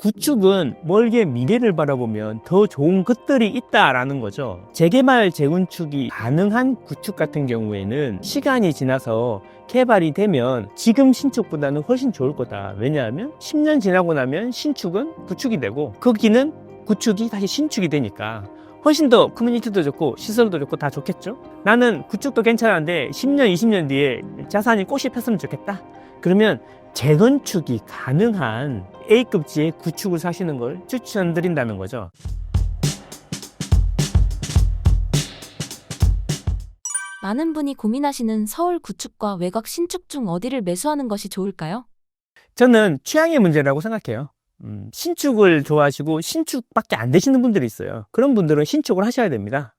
구축은 멀게 미래를 바라보면 더 좋은 것들이 있다라는 거죠. 재개발, 재건축이 가능한 구축 같은 경우에는 시간이 지나서 개발이 되면 지금 신축보다는 훨씬 좋을 거다. 왜냐하면 10년 지나고 나면 신축은 구축이 되고 거기는 구축이 다시 신축이 되니까 훨씬 더 커뮤니티도 좋고 시설도 좋고 다 좋겠죠. 나는 구축도 괜찮은데 10년, 20년 뒤에 자산이 꽃이 폈으면 좋겠다. 그러면 재건축이 가능한 A급지의 구축을 사시는 걸 추천드린다는 거죠. 많은 분이 고민하시는 서울 구축과 외곽 신축 중 어디를 매수하는 것이 좋을까요? 저는 취향의 문제라고 생각해요. 신축을 좋아하시고 신축밖에 안 되시는 분들이 있어요. 그런 분들은 신축을 하셔야 됩니다.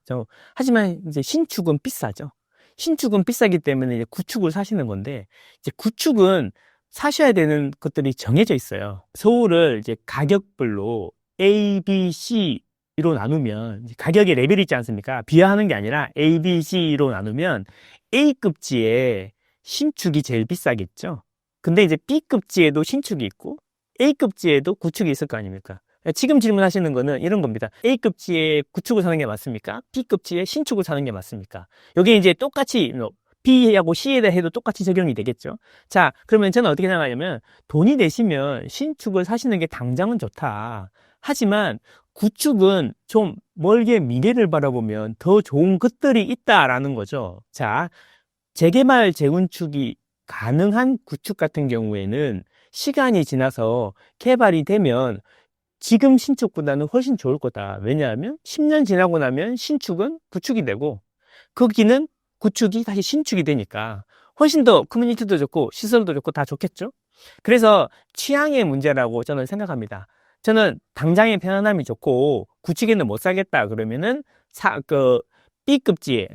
하지만 이제 신축은 비싸죠. 신축은 비싸기 때문에 이제 구축을 사시는 건데, 이제 구축은 사셔야 되는 것들이 정해져 있어요. 서울을 이제 가격별로 A, B, C로 나누면 가격의 레벨이 있지 않습니까? 비하하는 게 아니라 A, B, C로 나누면 A급지에 신축이 제일 비싸겠죠. 근데 이제 B급지에도 신축이 있고 A급지에도 구축이 있을 거 아닙니까? 지금 질문하시는 거는 이런 겁니다. A급지에 구축을 사는 게 맞습니까? B급지에 신축을 사는 게 맞습니까? 여기 이제 똑같이 B하고 C에 대해 해도 똑같이 적용이 되겠죠. 자, 그러면 저는 어떻게 생각하냐면 돈이 되시면 신축을 사시는 게 당장은 좋다. 하지만 구축은 좀 멀게 미래를 바라보면 더 좋은 것들이 있다라는 거죠. 자, 재개발, 재건축이 가능한 구축 같은 경우에는 시간이 지나서 개발이 되면 지금 신축보다는 훨씬 좋을 거다. 왜냐하면 10년 지나고 나면 신축은 구축이 되고 거기는 구축이 다시 신축이 되니까 훨씬 더 커뮤니티도 좋고 시설도 좋고 다 좋겠죠. 그래서 취향의 문제라고 저는 생각합니다. 저는 당장의 편안함이 좋고 구축에는 못 살겠다 그러면은 B급지에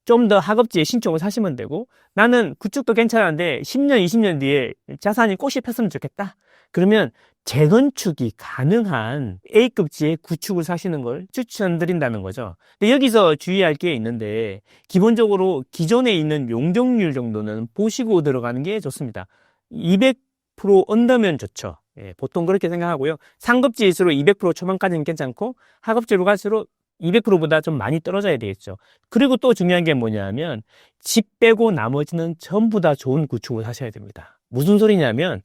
좀 더 하급지에 신축을 사시면 되고, 나는 구축도 괜찮은데 10년, 20년 뒤에 자산이 꽃이 폈으면 좋겠다. 그러면 재건축이 가능한 A급지의 구축을 사시는 걸 추천드린다는 거죠. 근데 여기서 주의할 게 있는데, 기본적으로 기존에 있는 용적률 정도는 보시고 들어가는 게 좋습니다. 200% 언더면 좋죠. 예, 보통 그렇게 생각하고요. 상급지일수록 200% 초반까지는 괜찮고 하급지로 갈수록 200%보다 좀 많이 떨어져야 되겠죠. 그리고 또 중요한 게 뭐냐면 집 빼고 나머지는 전부 다 좋은 구축을 하셔야 됩니다. 무슨 소리냐면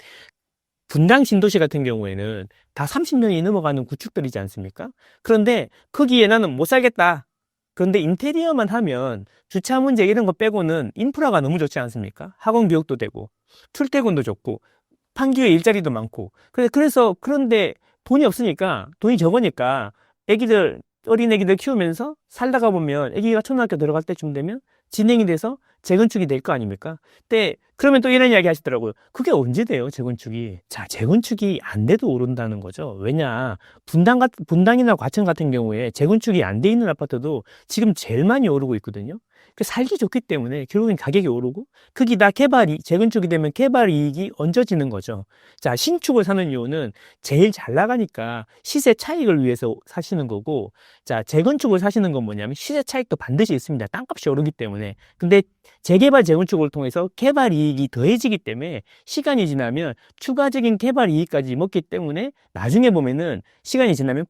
분당 신도시 같은 경우에는 다 30년이 넘어가는 구축들이지 않습니까? 그런데 거기에 나는 못 살겠다. 그런데 인테리어만 하면 주차 문제 이런 거 빼고는 인프라가 너무 좋지 않습니까? 학원 교육도 되고 출퇴근도 좋고 판교에 일자리도 많고 그런데 돈이 없으니까 돈이 적으니까 어린애기들 키우면서 살다가 보면 애기가 초등학교 들어갈 때쯤 되면 진행이 돼서 재건축이 될 거 아닙니까? 근데 그러면 또 이런 이야기 하시더라고요. 그게 언제 돼요, 재건축이? 자, 재건축이 안 돼도 오른다는 거죠. 왜냐, 분당이나 과천 같은 경우에 재건축이 안 돼 있는 아파트도 지금 제일 많이 오르고 있거든요. 살기 좋기 때문에 결국엔 가격이 오르고, 거기다 재건축이 되면 개발 이익이 얹어지는 거죠. 자, 신축을 사는 이유는 제일 잘 나가니까 시세 차익을 위해서 사시는 거고, 자, 재건축을 사시는 건 뭐냐면 시세 차익도 반드시 있습니다. 땅값이 오르기 때문에. 근데 재개발, 재건축을 통해서 개발 이익이 더해지기 때문에 시간이 지나면 추가적인 개발 이익까지 먹기 때문에 나중에 보면은 시간이 지나면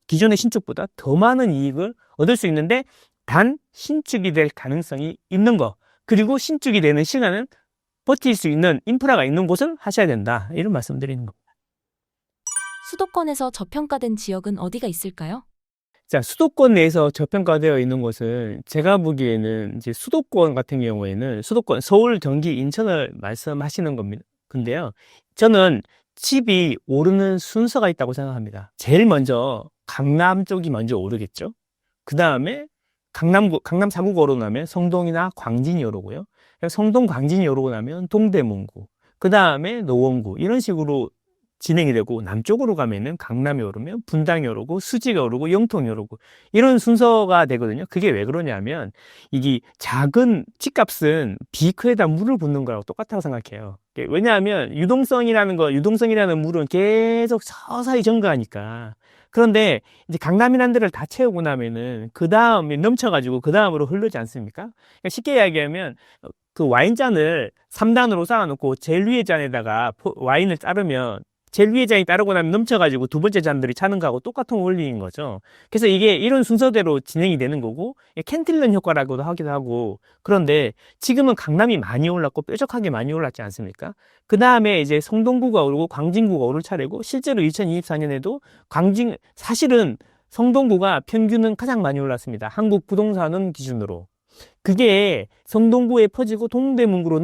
기존의 신축보다 더 많은 이익을 얻을 수 있는데, 단 신축이 될 가능성이 있는 거, 그리고 신축이 되는 시간은 버틸 수 있는 인프라가 있는 곳은 하셔야 된다, 이런 말씀 드리는 겁니다. 수도권에서 저평가된 지역은 어디가 있을까요? 자, 수도권 내에서 저평가되어 있는 곳은 제가 보기에는 이제 수도권 같은 경우에는 서울, 경기, 인천을 말씀하시는 겁니다. 근데요, 저는 집이 오르는 순서가 있다고 생각합니다. 제일 먼저 강남 쪽이 먼저 오르겠죠. 그 다음에 강남 4구가 오르고 나면 성동이나 광진이 오르고요. 성동, 광진이 오르고 나면 동대문구, 그 다음에 노원구, 이런 식으로 진행이 되고, 남쪽으로 가면은 강남이 오르면 분당이 오르고 수지가 오르고 영통이 오르고, 이런 순서가 되거든요. 그게 왜 그러냐면 이게 작은 집값은 비크에다 물을 붓는 거라고 똑같다고 생각해요. 왜냐하면 유동성이라는 물은 계속 서서히 증가하니까. 그런데 이제 강남이라는 데를 다 채우고 나면은 그 다음에 넘쳐가지고 그 다음으로 흐르지 않습니까? 그러니까 쉽게 이야기하면 그 와인잔을 3단으로 쌓아놓고 제일 위에 잔에다가 와인을 따르면 제일 위에 장이 따르고 나면 넘쳐가지고 두 번째 잔들이 차는 거하고 똑같은 원리인 거죠. 그래서 이게 이런 순서대로 진행이 되는 거고, 캔틸런 효과라고도 하기도 하고, 그런데 지금은 강남이 많이 올랐고 뾰족하게 많이 올랐지 않습니까? 그 다음에 이제 성동구가 오르고 광진구가 오를 차례고, 실제로 2024년에도 사실은 성동구가 평균은 가장 많이 올랐습니다. 한국 부동산원 기준으로. 그게 성동구에 퍼지고 동대문구로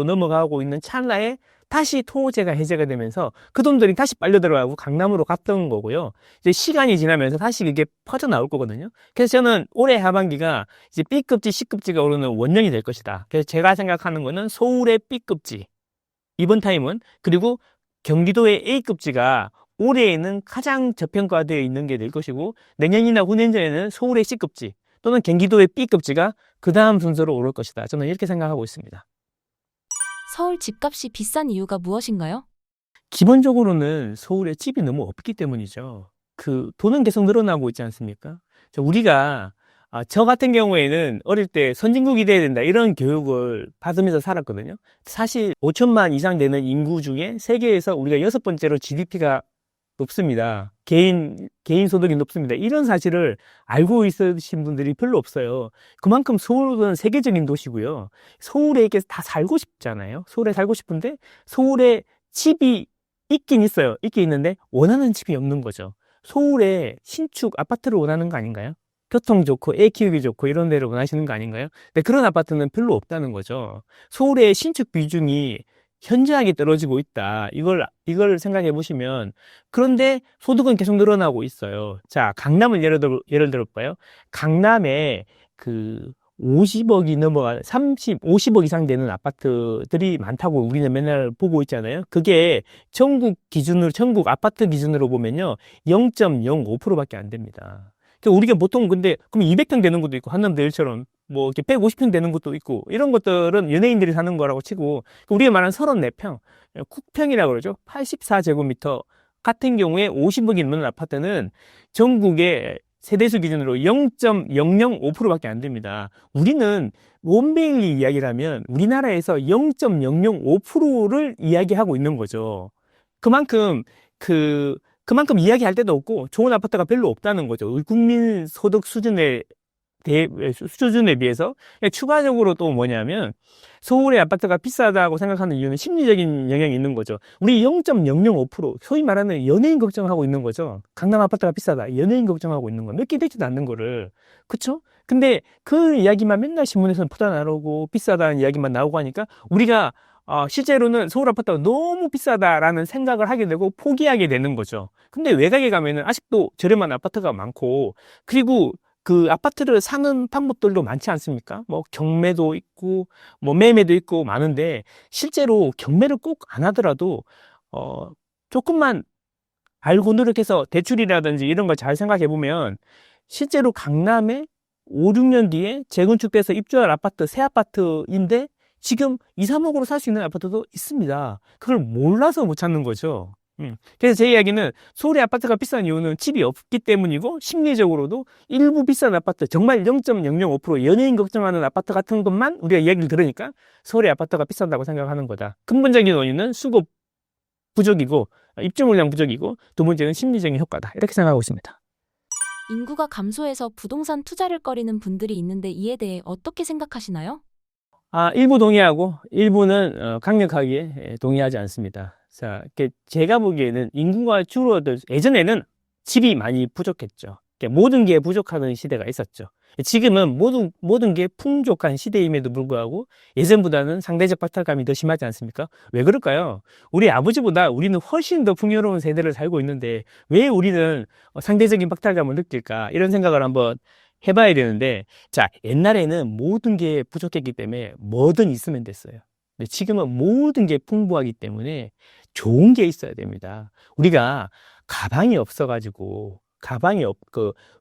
넘어가고 있는 찰나에 다시 토호제가 해제가 되면서 그 돈들이 다시 빨려 들어가고 강남으로 갔던 거고요. 이제 시간이 지나면서 다시 그게 퍼져 나올 거거든요. 그래서 저는 올해 하반기가 이제 B급지, C급지가 오르는 원년이 될 것이다. 그래서 제가 생각하는 거는 서울의 B급지, 이번 타임은, 그리고 경기도의 A급지가 올해에는 가장 저평가되어 있는 게 될 것이고, 내년이나 후년전에는 서울의 C급지 또는 경기도의 B급지가 그 다음 순서로 오를 것이다. 저는 이렇게 생각하고 있습니다. 서울 집값이 비싼 이유가 무엇인가요? 기본적으로는 서울에 집이 너무 없기 때문이죠. 돈은 계속 늘어나고 있지 않습니까? 저 같은 경우에는 어릴 때 선진국이 돼야 된다 이런 교육을 받으면서 살았거든요. 사실 5천만 이상 되는 인구 중에 세계에서 우리가 6번째로 GDP가 높습니다. 개인 소득이 높습니다. 이런 사실을 알고 있으신 분들이 별로 없어요. 그만큼 서울은 세계적인 도시고요. 서울에 이렇게 다 살고 싶잖아요. 서울에 살고 싶은데 서울에 집이 있긴 있어요. 있긴 있는데 원하는 집이 없는 거죠. 서울에 신축 아파트를 원하는 거 아닌가요? 교통 좋고 애 키우기 좋고 이런 데를 원하시는 거 아닌가요? 근데 그런 아파트는 별로 없다는 거죠. 서울의 신축 비중이 현저하게 떨어지고 있다. 이걸 생각해 보시면, 그런데 소득은 계속 늘어나고 있어요. 자, 강남을 예를 들어볼까요? 강남에 50억이 넘어가, 50억 이상 되는 아파트들이 많다고 우리는 맨날 보고 있잖아요. 그게 전국 아파트 기준으로 보면요, 0.05%밖에 안 됩니다. 우리가 보통 근데 그럼 200평 되는 것도 있고 한남대일처럼 뭐 이렇게 150평 되는 것도 있고 이런 것들은 연예인들이 사는 거라고 치고, 우리가 말하는 34평, 국평이라고 그러죠. 84제곱미터 같은 경우에 50억이 넘는 아파트는 전국의 세대수 기준으로 0.005%밖에 안 됩니다. 우리는 원베일리 이야기라면 우리나라에서 0.005%를 이야기하고 있는 거죠. 그만큼 이야기할 데도 없고 좋은 아파트가 별로 없다는 거죠. 국민 소득 수준에 비해서. 추가적으로 또 뭐냐면 서울의 아파트가 비싸다고 생각하는 이유는 심리적인 영향이 있는 거죠. 우리 0.005%, 소위 말하는 연예인 걱정하고 있는 거죠. 강남 아파트가 비싸다, 연예인 걱정하고 있는 거, 몇 개 되지도 않는 거를. 그쵸? 근데 그 이야기만 맨날 신문에서 퍼다 나오고 비싸다는 이야기만 나오고 하니까 우리가 실제로는 서울 아파트가 너무 비싸다라는 생각을 하게 되고 포기하게 되는 거죠. 근데 외곽에 가면은 아직도 저렴한 아파트가 많고, 그리고 그 아파트를 사는 방법들도 많지 않습니까? 뭐 경매도 있고 뭐 매매도 있고 많은데, 실제로 경매를 꼭 안 하더라도 조금만 알고 노력해서 대출이라든지 이런 걸 잘 생각해 보면 실제로 강남에 5, 6년 뒤에 재건축돼서 입주할 아파트, 새 아파트인데 지금 2, 3억으로 살 수 있는 아파트도 있습니다. 그걸 몰라서 못 찾는 거죠. 그래서 제 이야기는 서울의 아파트가 비싼 이유는 집이 없기 때문이고, 심리적으로도 일부 비싼 아파트, 정말 0.005% 연예인 걱정하는 아파트 같은 것만 우리가 이야기를 들으니까 서울의 아파트가 비싼다고 생각하는 거다. 근본적인 원인은 수급 부족이고 입주 물량 부족이고, 두 번째는 심리적인 효과다. 이렇게 생각하고 있습니다. 인구가 감소해서 부동산 투자를 꺼리는 분들이 있는데 이에 대해 어떻게 생각하시나요? 일부 동의하고 일부는 강력하게 동의하지 않습니다. 자, 제가 보기에는 인구가 예전에는 집이 많이 부족했죠. 모든 게 부족하는 시대가 있었죠. 지금은 모든 게 풍족한 시대임에도 불구하고 예전보다는 상대적 박탈감이 더 심하지 않습니까? 왜 그럴까요? 우리 아버지보다 우리는 훨씬 더 풍요로운 세대를 살고 있는데 왜 우리는 상대적인 박탈감을 느낄까? 이런 생각을 한번 해봐야 되는데, 자, 옛날에는 모든 게 부족했기 때문에 뭐든 있으면 됐어요. 근데 지금은 모든 게 풍부하기 때문에 좋은 게 있어야 됩니다. 우리가 가방이 없어가지고,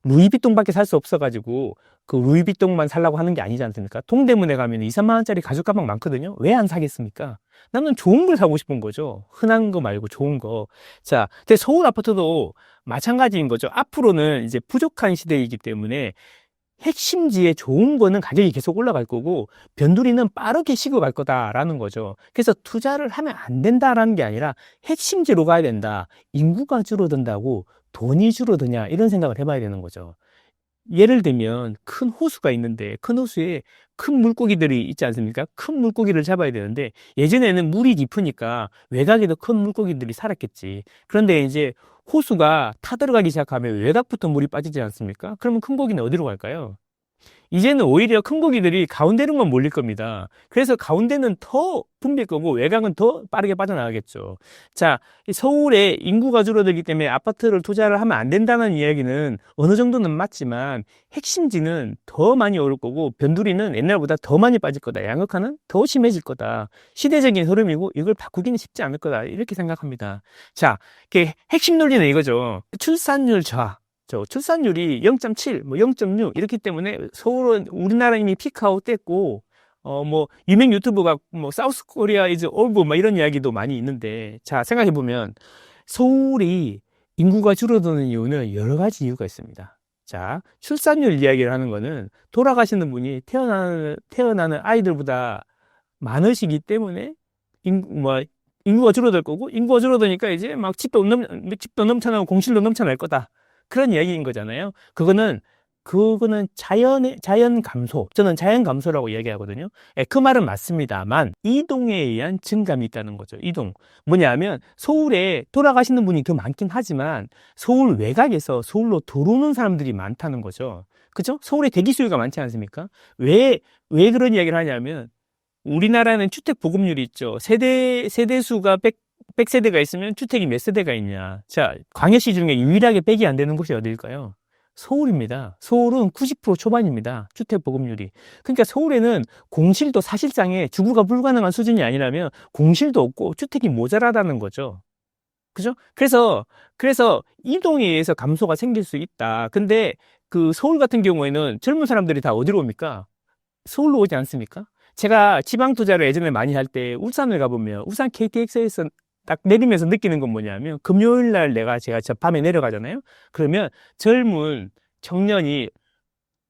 루이비통밖에 살 수 없어가지고, 그 루이비통만 살라고 하는 게 아니지 않습니까? 동대문에 가면 2, 3만 원짜리 가죽 가방 많거든요. 왜 안 사겠습니까? 나는 좋은 걸 사고 싶은 거죠. 흔한 거 말고 좋은 거. 자, 근데 서울 아파트도 마찬가지인 거죠. 앞으로는 이제 부족한 시대이기 때문에 핵심지에 좋은 거는 가격이 계속 올라갈 거고 변두리는 빠르게 식어갈 거다라는 거죠. 그래서 투자를 하면 안 된다라는 게 아니라 핵심지로 가야 된다. 인구가 줄어든다고 돈이 줄어드냐 이런 생각을 해봐야 되는 거죠. 예를 들면 큰 호수가 있는데 큰 호수에 큰 물고기들이 있지 않습니까? 큰 물고기를 잡아야 되는데 예전에는 물이 깊으니까 외곽에도 큰 물고기들이 살았겠지. 그런데 이제 호수가 타들어가기 시작하면 외곽부터 물이 빠지지 않습니까? 그러면 큰 고기는 어디로 갈까요? 이제는 오히려 큰 고기들이 가운데로만 몰릴 겁니다. 그래서 가운데는 더 붐빌 거고 외곽은 더 빠르게 빠져나가겠죠. 자, 서울에 인구가 줄어들기 때문에 아파트를 투자를 하면 안 된다는 이야기는 어느 정도는 맞지만 핵심지는 더 많이 오를 거고 변두리는 옛날보다 더 많이 빠질 거다. 양극화는 더 심해질 거다. 시대적인 흐름이고 이걸 바꾸기는 쉽지 않을 거다. 이렇게 생각합니다. 자, 핵심 논리는 이거죠. 출산율 저하. 출산율이 0.7, 뭐 0.6 이렇기 때문에 서울은 우리나라 이미 피크아웃 됐고 유명 유튜버가 사우스 코리아 이즈 올브 막 이런 이야기도 많이 있는데 자, 생각해 보면 서울이 인구가 줄어드는 이유는 여러 가지 이유가 있습니다. 자, 출산율 이야기를 하는 거는 돌아가시는 분이 태어나는 아이들보다 많으시기 때문에 인구가 줄어들 거고 인구가 줄어드니까 이제 막 집도 넘쳐나고 공실도 넘쳐날 거다. 그런 이야기인 거잖아요. 그거는 자연 감소. 저는 자연 감소라고 이야기하거든요. 그 말은 맞습니다만, 이동에 의한 증감이 있다는 거죠. 이동. 뭐냐면, 서울에 돌아가시는 분이 더 많긴 하지만, 서울 외곽에서 서울로 들어오는 사람들이 많다는 거죠. 그죠? 서울에 대기 수요가 많지 않습니까? 왜 그런 이야기를 하냐면, 우리나라는 주택 보급률이 있죠. 세대수가 100세대가 있으면 주택이 몇 세대가 있냐. 자, 광역시 중에 유일하게 100이 안 되는 곳이 어딜까요? 서울입니다. 서울은 90% 초반입니다. 주택 보급률이. 그러니까 서울에는 공실도 사실상의 주거가 불가능한 수준이 아니라면 공실도 없고 주택이 모자라다는 거죠. 그죠? 그래서 이동에 의해서 감소가 생길 수 있다. 근데 그 서울 같은 경우에는 젊은 사람들이 다 어디로 옵니까? 서울로 오지 않습니까? 제가 지방 투자를 예전에 많이 할 때 울산을 가보면 울산 KTX에서 딱 내리면서 느끼는 건 뭐냐면 금요일 날 제가 밤에 내려가잖아요. 그러면 젊은 청년이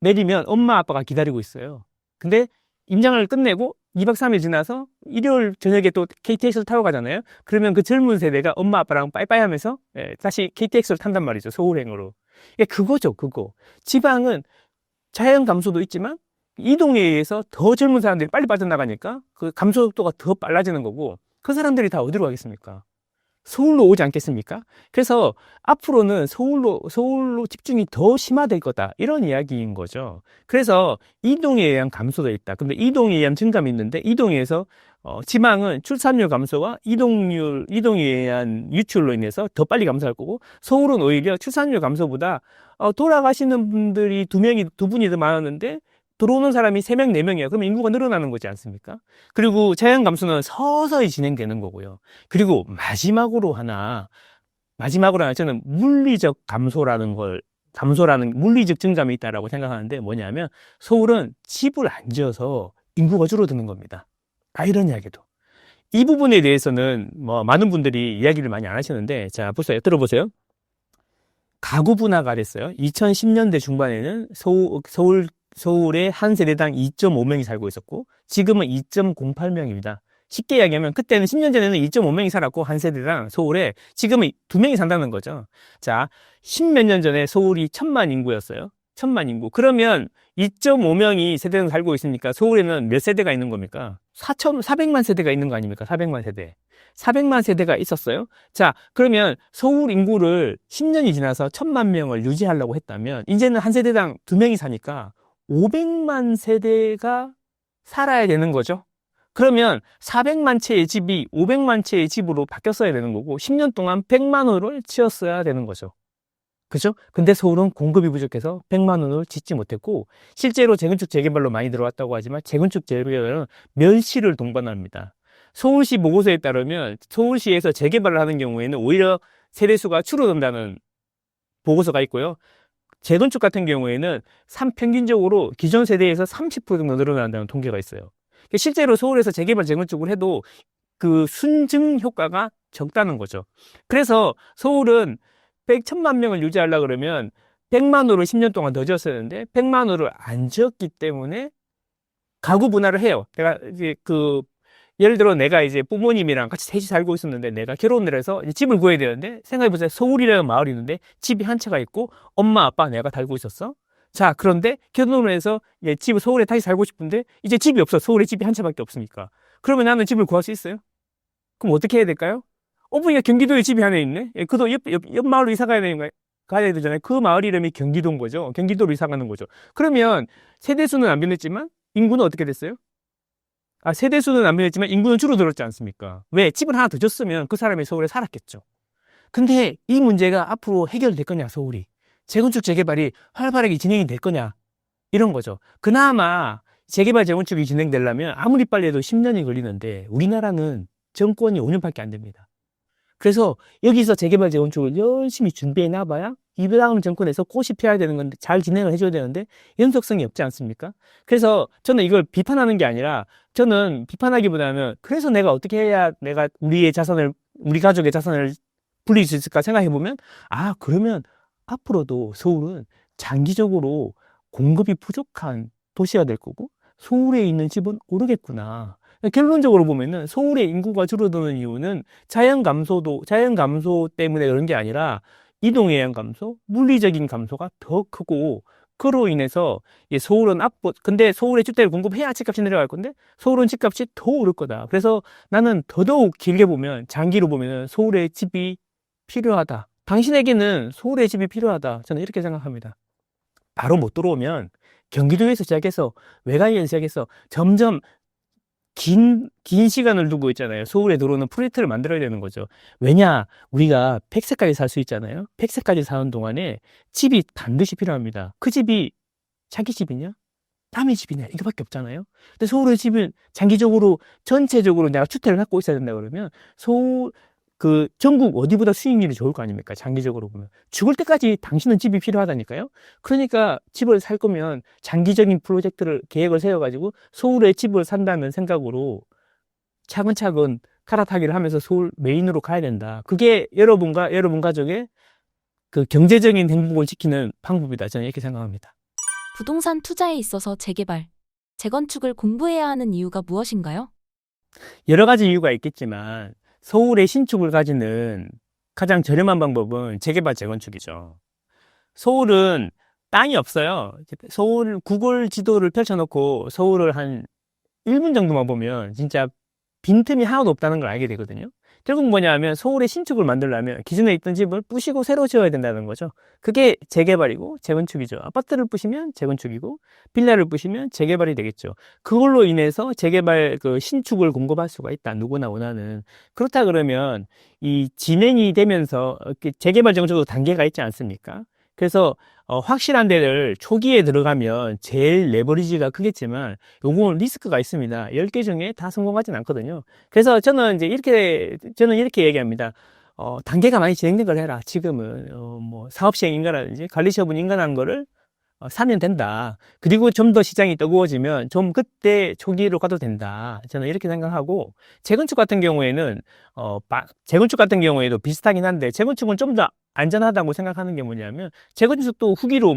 내리면 엄마 아빠가 기다리고 있어요. 근데 임장을 끝내고 2박 3일 지나서 일요일 저녁에 또 KTX를 타고 가잖아요. 그러면 그 젊은 세대가 엄마 아빠랑 빠이빠이 하면서 다시 KTX를 탄단 말이죠. 서울행으로. 그거죠, 그거. 지방은 자연 감소도 있지만 이동에 의해서 더 젊은 사람들이 빨리 빠져나가니까 그 감소 속도가 더 빨라지는 거고 그 사람들이 다 어디로 가겠습니까? 서울로 오지 않겠습니까? 그래서 앞으로는 서울로 집중이 더 심화될 거다. 이런 이야기인 거죠. 그래서 이동에 의한 감소도 있다. 근데 이동에 의한 증감이 있는데 이동에 의해서 지방은 출산율 감소와 이동에 의한 유출로 인해서 더 빨리 감소할 거고 서울은 오히려 출산율 감소보다 돌아가시는 분들이 두 분이 더 많았는데 들어오는 사람이 3명, 4명이야. 그러면 인구가 늘어나는 거지 않습니까? 그리고 자연 감소는 서서히 진행되는 거고요. 그리고 마지막으로 하나 저는 물리적 물리적 증감이 있다라고 생각하는데 뭐냐면 서울은 집을 안 지어서 인구가 줄어드는 겁니다. 아이러니하게도. 이 부분에 대해서는 많은 분들이 이야기를 많이 안 하시는데 자, 보세요. 들어보세요. 가구 분화가 됐어요. 2010년대 중반에는 서울에 한 세대당 2.5명이 살고 있었고 지금은 2.08명입니다. 쉽게 이야기하면 그때는 10년 전에는 2.5명이 살았고 한 세대당 서울에 지금은 2명이 산다는 거죠. 자, 10몇 년 전에 서울이 1000만 인구였어요. 1000만 인구. 그러면 2.5명이 세대당 살고 있으니까 서울에는 몇 세대가 있는 겁니까? 400만 세대가 있는 거 아닙니까? 400만 세대. 400만 세대가 있었어요. 자, 그러면 서울 인구를 10년이 지나서 1000만 명을 유지하려고 했다면 이제는 한 세대당 2명이 사니까 500만 세대가 살아야 되는 거죠. 그러면 400만 채의 집이 500만 채의 집으로 바뀌었어야 되는 거고 10년 동안 100만 원을 치었어야 되는 거죠. 그죠? 근데 서울은 공급이 부족해서 100만 원을 짓지 못했고 실제로 재건축 재개발로 많이 들어왔다고 하지만 재건축 재개발은 멸시를 동반합니다. 서울시 보고서에 따르면 서울시에서 재개발을 하는 경우에는 오히려 세대수가 줄어든다는 보고서가 있고요. 재건축 같은 경우에는 평균적으로 기존 세대에서 30% 정도 늘어난다는 통계가 있어요. 실제로 서울에서 재개발, 재건축을 해도 그 순증 효과가 적다는 거죠. 그래서 서울은 1000만 명을 유지하려고 그러면 100만 호를 10년 동안 더 지었었는데 100만 호를 안 지었기 때문에 가구 분할을 해요. 내가 이제 예를 들어 내가 이제 부모님이랑 같이 셋이 살고 있었는데 내가 결혼을 해서 이제 집을 구해야 되는데 생각해보세요. 서울이라는 마을이 있는데 집이 한 채가 있고 엄마, 아빠, 내가 살고 있었어. 자, 그런데 결혼을 해서 이제 집을 서울에 다시 살고 싶은데 이제 집이 없어. 서울에 집이 한 채밖에 없으니까. 그러면 나는 집을 구할 수 있어요? 그럼 어떻게 해야 될까요? 보니까 경기도에 집이 하나 있네? 예, 그도 옆 마을로 이사 가야 되잖아요. 그 마을 이름이 경기도인 거죠. 경기도로 이사 가는 거죠. 그러면 세대수는 안 변했지만 인구는 어떻게 됐어요? 세대수는 안 변했지만 인구는 줄어들었지 않습니까? 왜? 집을 하나 더 줬으면 그 사람이 서울에 살았겠죠. 근데 이 문제가 앞으로 해결될 거냐, 서울이. 재건축, 재개발이 활발하게 진행이 될 거냐, 이런 거죠. 그나마 재개발, 재건축이 진행되려면 아무리 빨리 해도 10년이 걸리는데 우리나라는 정권이 5년밖에 안 됩니다. 그래서 여기서 재개발, 재건축을 열심히 준비해 놔봐야 이다음 정권에서 꽃이 피어야 되는 건데 잘 진행을 해줘야 되는데 연속성이 없지 않습니까? 그래서 저는 이걸 비판하는 게 아니라 저는 비판하기보다는 그래서 내가 어떻게 해야 내가 우리 가족의 자산을 불릴 수 있을까 생각해보면 그러면 앞으로도 서울은 장기적으로 공급이 부족한 도시가 될 거고 서울에 있는 집은 오르겠구나. 결론적으로 보면은 서울의 인구가 줄어드는 이유는 자연 감소 때문에 그런 게 아니라 이동해양 감소, 물리적인 감소가 더 크고 그로 인해서 근데 서울에 주택을 공급해야 집값이 내려갈 건데 서울은 집값이 더 오를 거다. 그래서 나는 더더욱 길게 보면 장기로 보면은 서울에 집이 필요하다. 당신에게는 서울에 집이 필요하다. 저는 이렇게 생각합니다. 바로 못 들어오면 경기도에서 시작해서 외곽에서 시작해서 점점 긴 시간을 두고 있잖아요. 서울에 들어오는 프로젝트를 만들어야 되는 거죠. 왜냐? 우리가 100세까지 살 수 있잖아요. 100세까지 사는 동안에 집이 반드시 필요합니다. 그 집이 자기 집이냐? 남의 집이냐? 이거밖에 없잖아요. 근데 서울의 집은 장기적으로, 전체적으로 내가 주택을 갖고 있어야 된다 그러면 전국 어디보다 수익률이 좋을 거 아닙니까? 장기적으로 보면. 죽을 때까지 당신은 집이 필요하다니까요? 그러니까 집을 살 거면 장기적인 계획을 세워가지고 서울에 집을 산다는 생각으로 차근차근 갈아타기를 하면서 서울 메인으로 가야 된다. 그게 여러분과 여러분 가족의 그 경제적인 행복을 지키는 방법이다. 저는 이렇게 생각합니다. 부동산 투자에 있어서 재개발, 재건축을 공부해야 하는 이유가 무엇인가요? 여러 가지 이유가 있겠지만 서울의 신축을 가지는 가장 저렴한 방법은 재개발, 재건축이죠. 서울은 땅이 없어요. 서울 구글 지도를 펼쳐놓고 서울을 한 1분 정도만 보면 진짜 빈틈이 하나도 없다는 걸 알게 되거든요. 결국 뭐냐 하면 서울의 신축을 만들려면 기존에 있던 집을 부시고 새로 지어야 된다는 거죠. 그게 재개발이고 재건축이죠. 아파트를 부시면 재건축이고 빌라를 부시면 재개발이 되겠죠. 그걸로 인해서 신축을 공급할 수가 있다. 누구나 원하는. 그렇다 그러면 이 진행이 되면서 재개발 정책도 단계가 있지 않습니까? 그래서 확실한 데를 초기에 들어가면 제일 레버리지가 크겠지만 요건 리스크가 있습니다. 10개 중에 다 성공하진 않거든요. 그래서 저는 이렇게 얘기합니다. 단계가 많이 진행된 걸 해라. 지금은 사업 시행 인가라든지 관리 처분 인가라는 거를 사면 된다. 그리고 좀 더 시장이 뜨거워지면 좀 그때 초기로 가도 된다. 저는 이렇게 생각하고 재건축 같은 경우에도 비슷하긴 한데 재건축은 좀 더 안전하다고 생각하는 게 뭐냐면 재건축도 후기로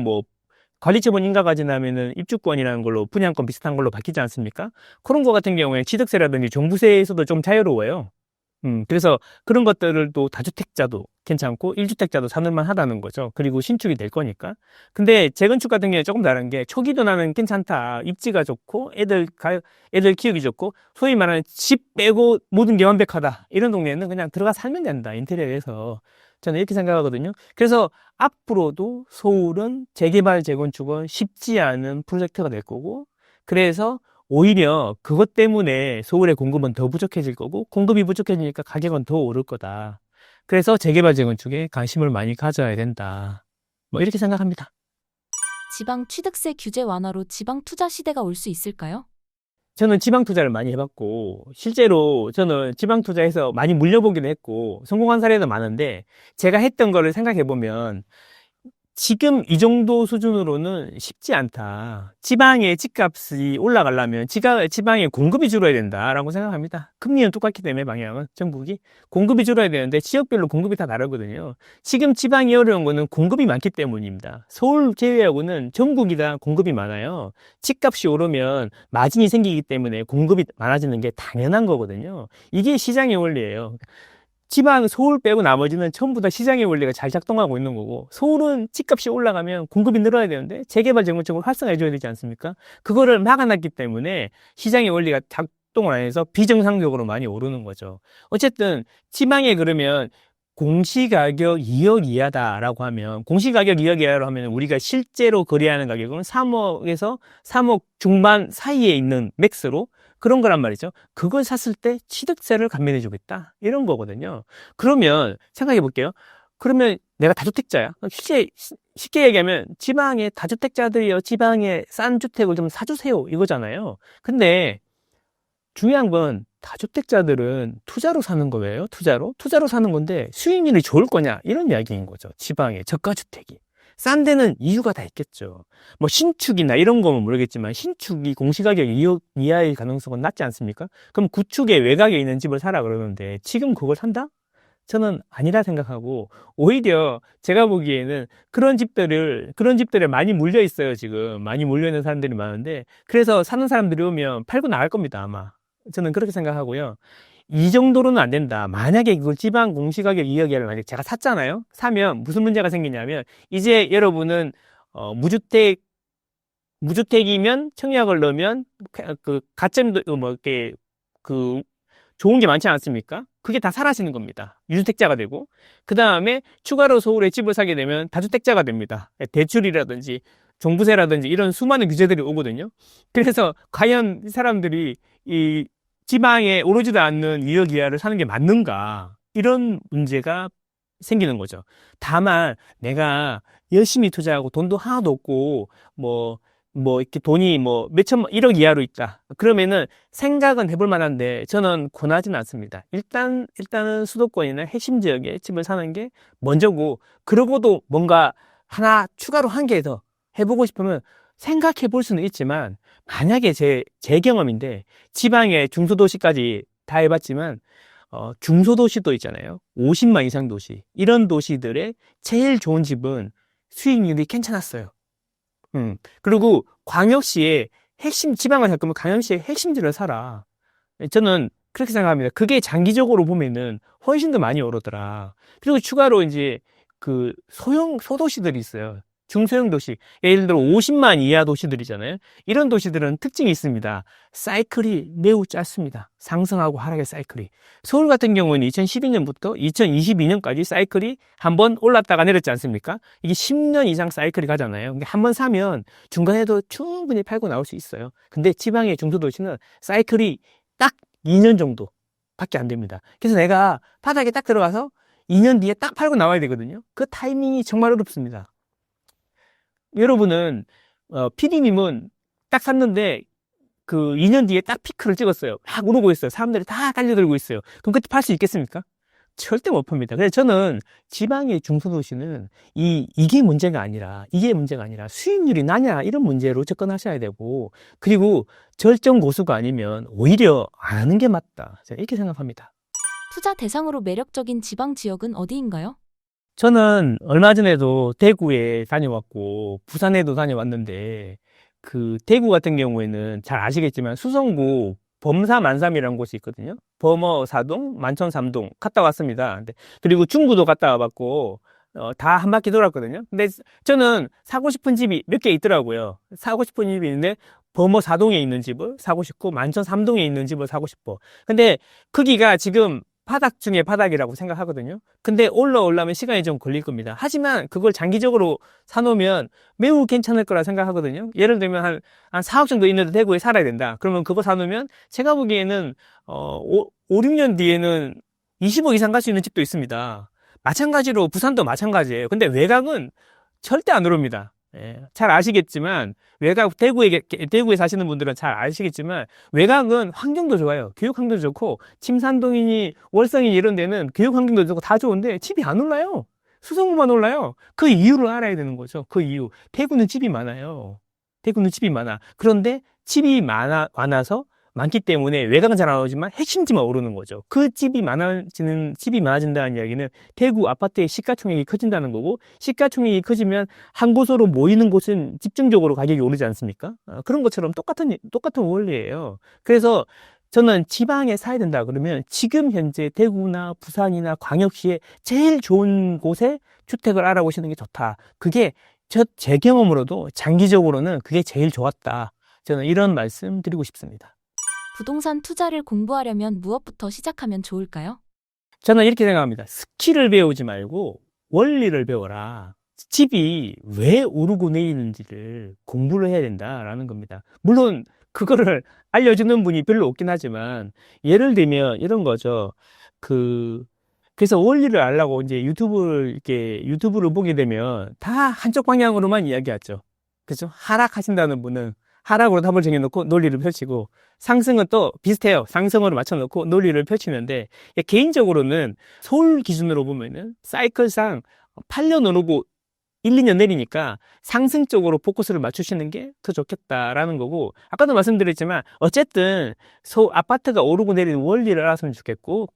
관리처분 인가가 지나면은 입주권이라는 걸로 분양권 비슷한 걸로 바뀌지 않습니까? 그런 거 같은 경우에 취득세라든지 종부세에서도 좀 자유로워요. 그래서 그런 것들을 또 다주택자도 괜찮고 1주택자도 사는만 하다는 거죠. 그리고 신축이 될 거니까. 근데 재건축 같은 경우에 조금 다른 게 초기도 나는 괜찮다. 입지가 좋고 애들 키우기 좋고 소위 말하는 집 빼고 모든 게 완벽하다. 이런 동네에는 그냥 들어가 살면 된다. 인테리어에서. 저는 이렇게 생각하거든요. 그래서 앞으로도 서울은 재개발, 재건축은 쉽지 않은 프로젝트가 될 거고 그래서 오히려 그것 때문에 서울의 공급은 더 부족해질 거고 공급이 부족해지니까 가격은 더 오를 거다. 그래서 재개발, 재건축에 관심을 많이 가져야 된다. 이렇게 생각합니다. 지방 취득세 규제 완화로 지방 투자 시대가 올 수 있을까요? 저는 지방 투자를 많이 해봤고 실제로 저는 지방 투자해서 많이 물려보기도 했고 성공한 사례도 많은데 제가 했던 거를 생각해보면 지금 이 정도 수준으로는 쉽지 않다. 지방의 집값이 올라가려면 지방의 공급이 줄어야 된다라고 생각합니다. 금리는 똑같기 때문에 방향은 전국이 공급이 줄어야 되는데 지역별로 공급이 다 다르거든요. 지금 지방이 어려운 거는 공급이 많기 때문입니다. 서울 제외하고는 전국이 다 공급이 많아요. 집값이 오르면 마진이 생기기 때문에 공급이 많아지는 게 당연한 거거든요. 이게 시장의 원리예요. 지방 서울 빼고 나머지는 전부 다 시장의 원리가 잘 작동하고 있는 거고, 서울은 집값이 올라가면 공급이 늘어야 되는데 재개발 정책을 활성화해 줘야 되지 않습니까? 그거를 막아놨기 때문에 시장의 원리가 작동을 안 해서 비정상적으로 많이 오르는 거죠. 어쨌든 지방에 그러면 공시가격 2억 이하다라고 하면, 공시가격 2억 이하로 하면 우리가 실제로 거래하는 가격은 3억에서 3억 중반 사이에 있는 맥스로 그런 거란 말이죠. 그걸 샀을 때 취득세를 감면해 주겠다, 이런 거거든요. 그러면 생각해 볼게요. 그러면 내가 다주택자야. 쉽게 얘기하면 지방의 다주택자들이요, 지방의 싼 주택을 좀 사주세요, 이거잖아요. 근데 중요한 건 다주택자들은 투자로 사는 거예요. 투자로 사는 건데 수익률이 좋을 거냐, 이런 이야기인 거죠. 지방의 저가주택이 싼 데는 이유가 다 있겠죠. 뭐 신축이나 이런 거면 모르겠지만 신축이 공시가격 2억 이하일 가능성은 낮지 않습니까? 그럼 구축에 외곽에 있는 집을 사라 그러는데 지금 그걸 산다? 저는 아니라 생각하고, 오히려 제가 보기에는 그런 집들에 많이 물려 있어요. 지금 많이 물려 있는 사람들이 많은데, 그래서 사는 사람들이 오면 팔고 나갈 겁니다, 아마. 저는 그렇게 생각하고요. 이 정도로는 안 된다. 만약에 그걸 지방 공시가격 2억 이하를 만약에 제가 샀잖아요. 사면 무슨 문제가 생기냐면, 이제 여러분은 무주택이면 청약을 넣으면 그 가점도 뭐 이렇게 그 좋은 게 많지 않습니까? 그게 다 사라지는 겁니다. 유주택자가 되고, 그 다음에 추가로 서울에 집을 사게 되면 다주택자가 됩니다. 대출이라든지 종부세라든지 이런 수많은 규제들이 오거든요. 그래서 과연 이 사람들이 이 지방에 오르지도 않는 2억 이하를 사는 게 맞는가, 이런 문제가 생기는 거죠. 다만 내가 열심히 투자하고 돈도 하나도 없고 이렇게 돈이 몇천만, 1억 이하로 있다, 그러면은 생각은 해볼 만한데 저는 권하지는 않습니다. 일단은 수도권이나 핵심 지역에 집을 사는 게 먼저고, 그러고도 뭔가 하나 추가로 한 개 더 해보고 싶으면 생각해 볼 수는 있지만, 만약에 제 경험인데, 지방의 중소도시까지 다 해봤지만, 중소도시도 있잖아요. 50만 이상 도시. 이런 도시들의 제일 좋은 집은 수익률이 괜찮았어요. 그리고 광역시의 지방을 살 거면 광역시의 핵심지를 사라. 저는 그렇게 생각합니다. 그게 장기적으로 보면은 훨씬 더 많이 오르더라. 그리고 추가로 이제 그 소도시들이 있어요. 중소형 도시. 예를 들어 50만 이하 도시들이잖아요. 이런 도시들은 특징이 있습니다. 사이클이 매우 짧습니다. 상승하고 하락의 사이클이. 서울 같은 경우는 2012년부터 2022년까지 사이클이 한번 올랐다가 내렸지 않습니까? 이게 10년 이상 사이클이 가잖아요. 한번 사면 중간에도 충분히 팔고 나올 수 있어요. 근데 지방의 중소도시는 사이클이 딱 2년 정도 밖에 안 됩니다. 그래서 내가 바닥에 딱 들어가서 2년 뒤에 딱 팔고 나와야 되거든요. 그 타이밍이 정말 어렵습니다. 여러분은 PD님은 딱 샀는데 그 2년 뒤에 딱 피크를 찍었어요. 막 오르고 있어요. 사람들이 다 달려들고 있어요. 그럼 그때 팔 수 있겠습니까? 절대 못 팝니다. 그래서 저는 지방의 중소도시는 이게 문제가 아니라 수익률이 나냐, 이런 문제로 접근하셔야 되고, 그리고 절정 고수가 아니면 오히려 안 하는 게 맞다, 제가 이렇게 생각합니다. 투자 대상으로 매력적인 지방 지역은 어디인가요? 저는 얼마 전에도 대구에 다녀왔고 부산에도 다녀왔는데, 그 대구 같은 경우에는 잘 아시겠지만 수성구 범사 만삼이라는 곳이 있거든요. 범어 사동, 만천 삼동 갔다 왔습니다. 그리고 중구도 갔다 와봤고 다 한 바퀴 돌았거든요. 근데 저는 사고 싶은 집이 몇 개 있더라고요. 사고 싶은 집이 있는데 범어 사동에 있는 집을 사고 싶고 만천 삼동에 있는 집을 사고 싶어. 근데 크기가 지금 바닥 중에 바닥이라고 생각하거든요. 근데 올라오려면 시간이 좀 걸릴 겁니다. 하지만 그걸 장기적으로 사놓으면 매우 괜찮을 거라 생각하거든요. 예를 들면 한 4억 정도 있는데 대구에 살아야 된다. 그러면 그거 사놓으면 제가 보기에는 5, 6년 뒤에는 20억 이상 갈 수 있는 집도 있습니다. 마찬가지로 부산도 마찬가지예요. 근데 외곽은 절대 안 오릅니다. 잘 아시겠지만 대구에 사시는 분들은 잘 아시겠지만 외곽은 환경도 좋아요. 교육 환경도 좋고, 침산동이니 월성이니 이런 데는 교육 환경도 좋고 다 좋은데 집이 안 올라요. 수성구만 올라요. 그 이유를 알아야 되는 거죠. 그 이유. 대구는 집이 많아요. 대구는 집이 많아. 그런데 집이 많아서 많기 때문에 외곽은 잘 안 오지만 핵심지만 오르는 거죠. 그 집이 많아진다는 이야기는 대구 아파트의 시가총액이 커진다는 거고, 시가총액이 커지면 한 곳으로 모이는 곳은 집중적으로 가격이 오르지 않습니까? 그런 것처럼 똑같은 원리예요. 그래서 저는 지방에 사야 된다 그러면 지금 현재 대구나 부산이나 광역시에 제일 좋은 곳에 주택을 알아보시는 게 좋다. 그게 제 경험으로도 장기적으로는 그게 제일 좋았다. 저는 이런 말씀 드리고 싶습니다. 부동산 투자를 공부하려면 무엇부터 시작하면 좋을까요? 저는 이렇게 생각합니다. 스킬을 배우지 말고 원리를 배워라. 집이 왜 오르고 내리는지를 공부를 해야 된다라는 겁니다. 물론 그거를 알려주는 분이 별로 없긴 하지만, 예를 들면 이런 거죠. 그래서 원리를 알려고 이제 유튜브를 보게 되면 다 한쪽 방향으로만 이야기하죠. 그죠? 하락하신다는 분은 하락으로 답을 정해놓고 논리를 펼치고, 상승은 또 비슷해요. 상승으로 맞춰놓고 논리를 펼치는데, 개인적으로는 서울 기준으로 보면은 사이클상 8년 오르고 1, 2년 내리니까 상승 쪽으로 포커스를 맞추시는 게 더 좋겠다라는 거고, 아까도 말씀드렸지만 어쨌든 아파트가 오르고 내리는 원리를 알았으면 좋겠고,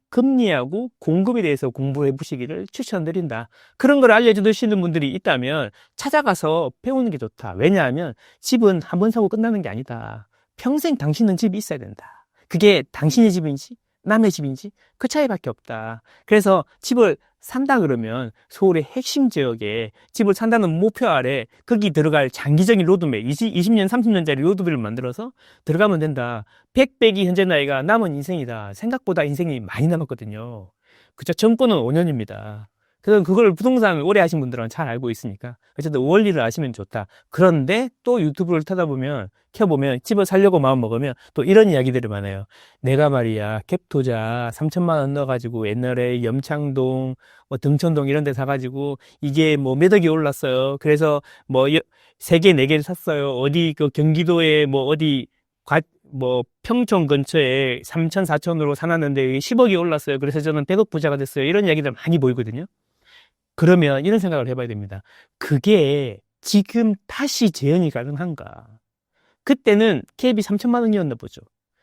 금리하고 공급에 대해서 공부해 보시기를 추천드린다. 그런 걸 알려주시는 분들이 있다면 찾아가서 배우는 게 좋다. 왜냐하면 집은 한 번 사고 끝나는 게 아니다. 평생 당신은 집이 있어야 된다. 그게 당신의 집인지 남의 집인지 그 차이밖에 없다. 그래서 집을 산다 그러면 서울의 핵심 지역에 집을 산다는 목표 아래 거기 들어갈 장기적인 로드맵, 20년, 30년짜리 로드맵을 만들어서 들어가면 된다. 100, 100이 현재 나이가 남은 인생이다. 생각보다 인생이 많이 남았거든요. 그죠? 정권은 5년입니다. 그래서 그걸 부동산 오래 하신 분들은 잘 알고 있으니까 어쨌든 원리를 아시면 좋다. 그런데 또 유튜브를 켜보면 집을 사려고 마음 먹으면 또 이런 이야기들이 많아요. 내가 말이야 갭 투자 3천만 원 넣어가지고 옛날에 염창동 뭐 등촌동 이런 데 사가지고 이게 뭐 몇 억이 올랐어요. 그래서 뭐 3개 4개를 샀어요. 어디 그 경기도에 뭐 어디 뭐 평촌 근처에 3천 4천으로 사놨는데 10억이 올랐어요. 그래서 저는 100억 부자가 됐어요. 이런 이야기들 많이 보이거든요. 그러면 이런 생각을 해봐야 됩니다. 그게 지금 다시 재현이 가능한가? 그때는 갭이 3천만 원이었나 보죠.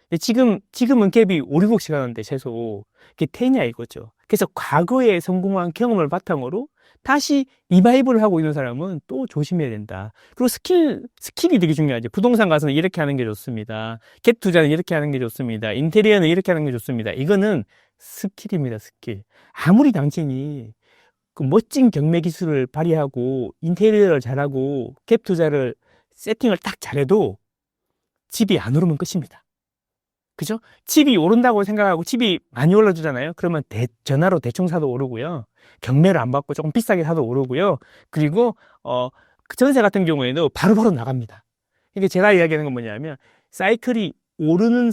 근데 지금은 갭이 5, 6억씩 하는데 최소 그게 되냐 이거죠. 그래서 과거에 성공한 경험을 바탕으로 다시 리바이벌을 하고 있는 사람은 또 조심해야 된다. 그리고 스킬이 되게 중요하죠. 부동산 가서는 이렇게 하는 게 좋습니다. 갭 투자는 이렇게 하는 게 좋습니다. 인테리어는 이렇게 하는 게 좋습니다. 이거는 스킬입니다, 스킬. 아무리 당신이 그 멋진 경매 기술을 발휘하고 인테리어를 잘하고 갭 투자를 세팅을 딱 잘해도 집이 안 오르면 끝입니다. 그죠? 집이 오른다고 생각하고 집이 많이 올라주잖아요. 그러면 전화로 대충 사도 오르고요. 경매를 안 받고 조금 비싸게 사도 오르고요. 그리고 전세 같은 경우에도 바로바로 나갑니다. 이게 제가 이야기하는 건 뭐냐면 사이클이 오르는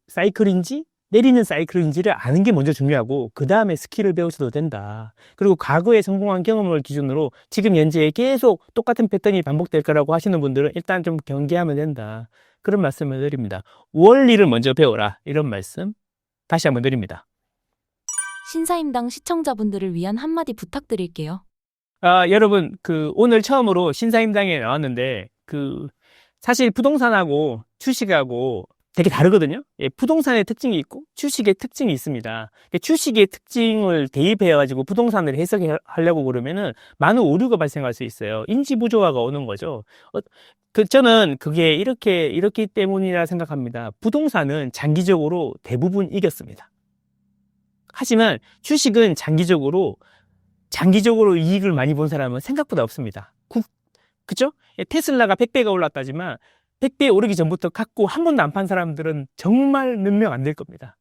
사이클인지 내리는 사이클인지를 아는 게 먼저 중요하고 그 다음에 스킬을 배우셔도 된다. 그리고 과거에 성공한 경험을 기준으로 지금 현재 계속 똑같은 패턴이 반복될 거라고 하시는 분들은 일단 좀 경계하면 된다. 그런 말씀을 드립니다. 원리를 먼저 배워라. 이런 말씀 다시 한번 드립니다. 신사임당 시청자분들을 위한 한마디 부탁드릴게요. 여러분, 오늘 처음으로 신사임당에 나왔는데, 사실 부동산하고 주식하고 되게 다르거든요. 예, 부동산의 특징이 있고 주식의 특징이 있습니다. 주식의 특징을 대입해가지고 부동산을 해석하려고 그러면은 많은 오류가 발생할 수 있어요. 인지 부조화가 오는 거죠. 저는 그게 이렇기 때문이라 생각합니다. 부동산은 장기적으로 대부분 이겼습니다. 하지만 주식은 장기적으로 이익을 많이 본 사람은 생각보다 없습니다. 그죠? 테슬라가 100배가 올랐다지만 100배 오르기 전부터 갖고 한 번도 안 판 사람들은 정말 몇 명 안 될 겁니다.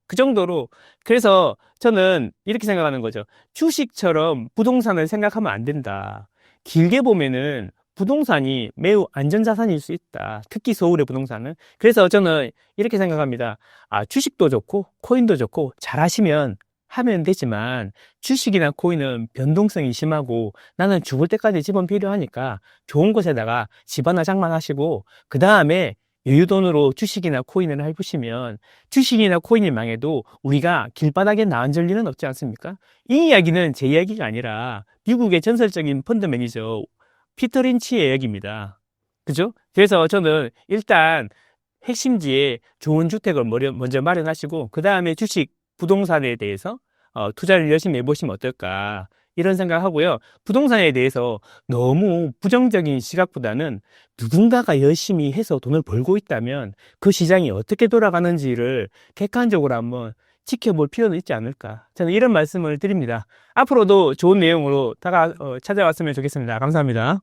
그 정도로. 그래서 저는 이렇게 생각하는 거죠. 주식처럼 부동산을 생각하면 안 된다. 길게 보면은 부동산이 매우 안전자산일 수 있다. 특히 서울의 부동산은. 그래서 저는 이렇게 생각합니다. 주식도 좋고 코인도 좋고 잘하시면 하면 되지만 주식이나 코인은 변동성이 심하고 나는 죽을 때까지 집은 필요하니까 좋은 곳에다가 집 하나 장만하시고 그 다음에 여유돈으로 주식이나 코인을 해보시면 주식이나 코인이 망해도 우리가 길바닥에 나앉을 일은 없지 않습니까? 이 이야기는 제 이야기가 아니라 미국의 전설적인 펀드 매니저 피터 린치의 이야기입니다. 그죠? 그래서 저는 일단 핵심지에 좋은 주택을 먼저 마련하시고 그 다음에 주식, 부동산에 대해서 투자를 열심히 해보시면 어떨까 이런 생각하고요. 부동산에 대해서 너무 부정적인 시각보다는 누군가가 열심히 해서 돈을 벌고 있다면 그 시장이 어떻게 돌아가는지를 객관적으로 한번 지켜볼 필요는 있지 않을까. 저는 이런 말씀을 드립니다. 앞으로도 좋은 내용으로 찾아왔으면 좋겠습니다. 감사합니다.